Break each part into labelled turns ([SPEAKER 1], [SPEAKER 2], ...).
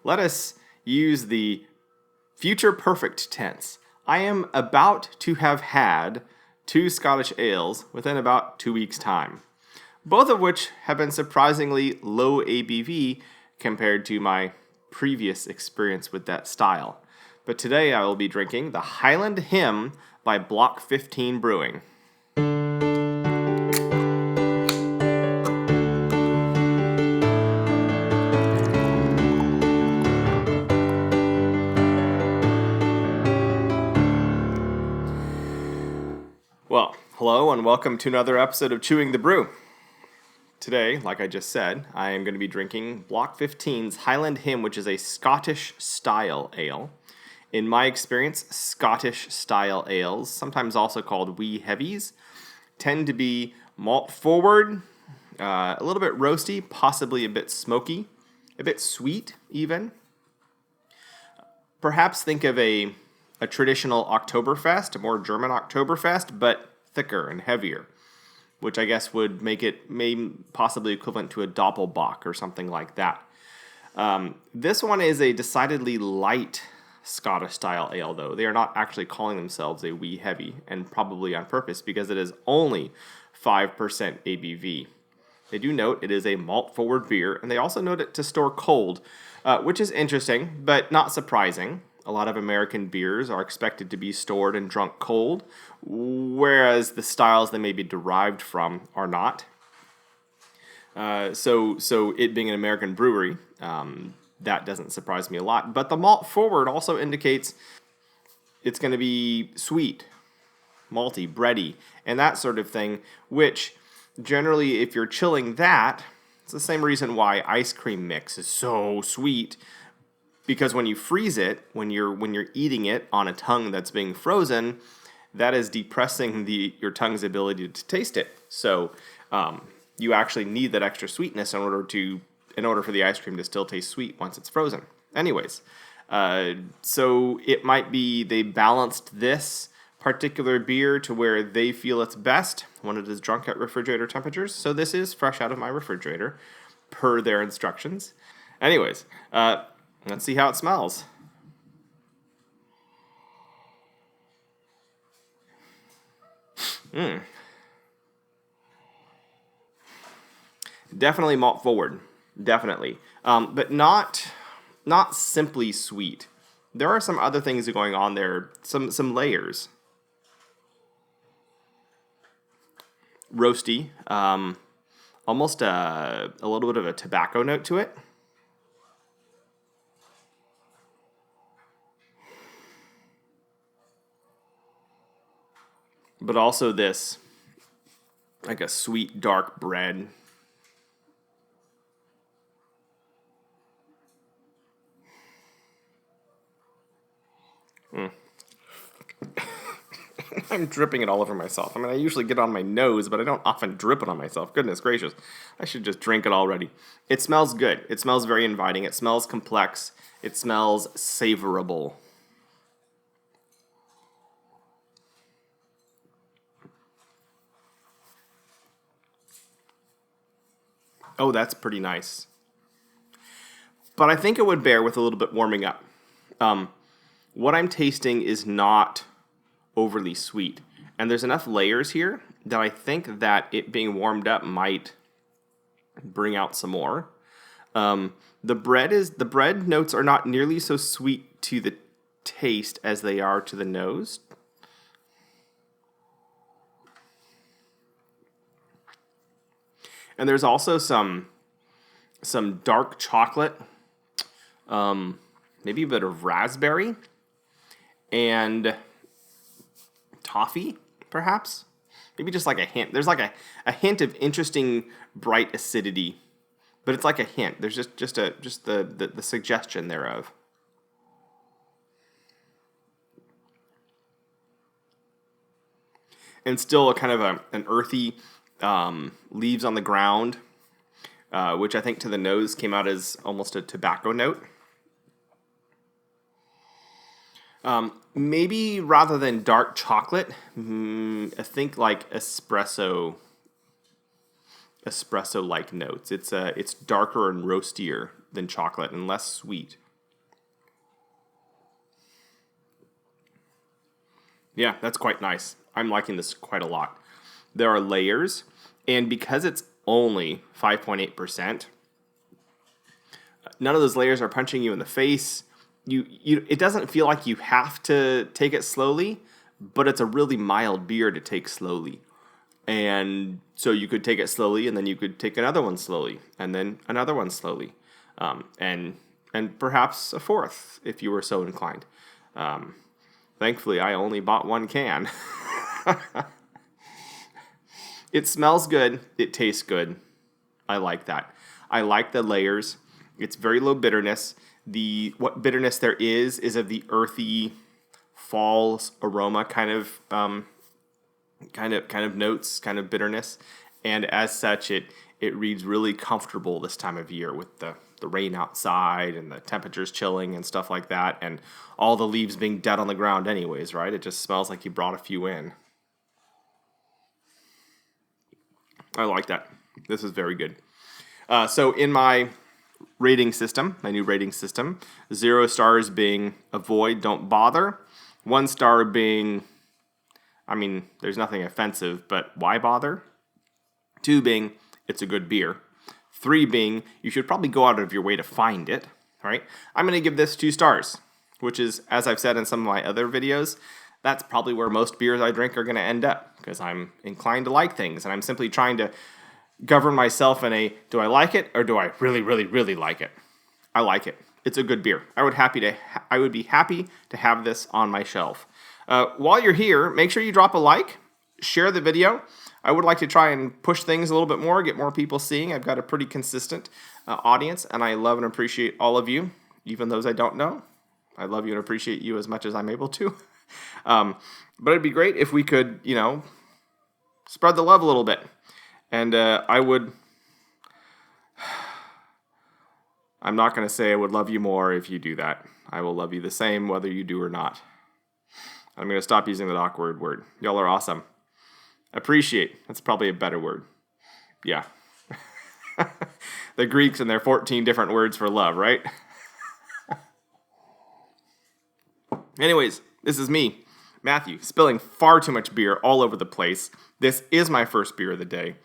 [SPEAKER 1] let us use the future perfect tense. I am about to have had 2 Scottish ales within about 2 weeks' time, both of which have been surprisingly low ABV compared to my previous experience with that style. But today I will be drinking the Highland Hymn by Block15 Brewing. Well, hello and welcome to another episode of Chewing the Brew. Today, like I just said, I am going to be drinking Block15's Highland Hymn, which is a Scottish-style ale. In my experience, Scottish-style ales, sometimes also called wee heavies, tend to be malt-forward, a little bit roasty, possibly a bit smoky, a bit sweet even. Perhaps think of a traditional Oktoberfest, a more German Oktoberfest, but thicker and heavier, which I guess would make it possibly equivalent to a Doppelbock or something like that. This one is a decidedly light Scottish-style ale, though. They are not actually calling themselves a wee heavy, and probably on purpose, because it is only 5% ABV. They do note it is a malt-forward beer, and they also note it to store cold, which is interesting, but not surprising. A lot of American beers are expected to be stored and drunk cold, whereas the styles they may be derived from are not. So it being an American brewery, that doesn't surprise me a lot. But the malt forward also indicates it's going to be sweet, malty, bready, and that sort of thing, which generally, if you're chilling that, it's the same reason why ice cream mix is so sweet. Because when you freeze it, when you're eating it on a tongue that's being frozen, that is depressing your tongue's ability to taste it. So you actually need that extra sweetness in order for the ice cream to still taste sweet once it's frozen. Anyways, so it might be they balanced this particular beer to where they feel it's best when it is drunk at refrigerator temperatures. So this is fresh out of my refrigerator, per their instructions. Anyways, let's see how it smells. Definitely malt forward, definitely, but not simply sweet. There are some other things going on there, some layers. Roasty, almost a little bit of a tobacco note to it. But also this, like a sweet, dark bread. I'm dripping it all over myself. I mean, I usually get it on my nose, but I don't often drip it on myself. Goodness gracious. I should just drink it already. It smells good. It smells very inviting. It smells complex. It smells savorable. Oh, that's pretty nice. But I think it would bear with a little bit warming up. What I'm tasting is not overly sweet. And there's enough layers here that I think that it being warmed up might bring out some more. The bread notes are not nearly so sweet to the taste as they are to the nose. And there's also some dark chocolate, maybe a bit of raspberry, and toffee, perhaps. Maybe just like a hint. There's like a hint of interesting bright acidity, but it's like a hint. There's just the suggestion thereof. And still a kind of an earthy leaves on the ground, which I think to the nose came out as almost a tobacco note. Maybe rather than dark chocolate, I think like espresso-like notes. It's darker and roastier than chocolate and less sweet. Yeah, that's quite nice. I'm liking this quite a lot. There are layers, and because it's only 5.8%, none of those layers are punching you in the face. It doesn't feel like you have to take it slowly, but it's a really mild beer to take slowly. And so you could take it slowly, and then you could take another one slowly, and then another one slowly, and perhaps a fourth if you were so inclined. Thankfully, I only bought one can. It smells good. It tastes good. I like that. I like the layers. It's very low bitterness. What bitterness there is of the earthy fall aroma kind of notes, kind of bitterness, and as such, it reads really comfortable this time of year with the rain outside and the temperatures chilling and stuff like that, and all the leaves being dead on the ground anyways, right? It just smells like you brought a few in. I like that. This is very good. So in my rating system, my new rating system, 0 stars being avoid, don't bother. 1 star being, there's nothing offensive, but why bother? 2 being, it's a good beer. 3 being, you should probably go out of your way to find it, right? I'm going to give this 2 stars, which is, as I've said in some of my other videos, that's probably where most beers I drink are going to end up, because I'm inclined to like things, and I'm simply trying to govern myself in a, do I like it, or do I really, really, really like it? I like it. It's a good beer. I would be happy to have this on my shelf. While you're here, make sure you drop a like, share the video. I would like to try and push things a little bit more, get more people seeing. I've got a pretty consistent audience, and I love and appreciate all of you, even those I don't know. I love you and appreciate you as much as I'm able to. But it'd be great if we could, spread the love a little bit. And I'm not going to say I would love you more if you do that. I will love you the same whether you do or not. I'm going to stop using that awkward word. Y'all are awesome. Appreciate. That's probably a better word. Yeah. The Greeks and their 14 different words for love, right? Anyways, this is me, Matthew, spilling far too much beer all over the place. This is my first beer of the day.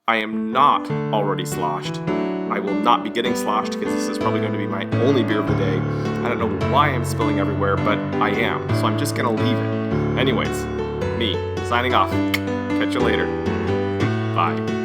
[SPEAKER 1] I am not already sloshed. I will not be getting sloshed because this is probably going to be my only beer of the day. I don't know why I'm spilling everywhere, but I am. So I'm just going to leave it. Anyways, me, signing off. Catch you later. Bye.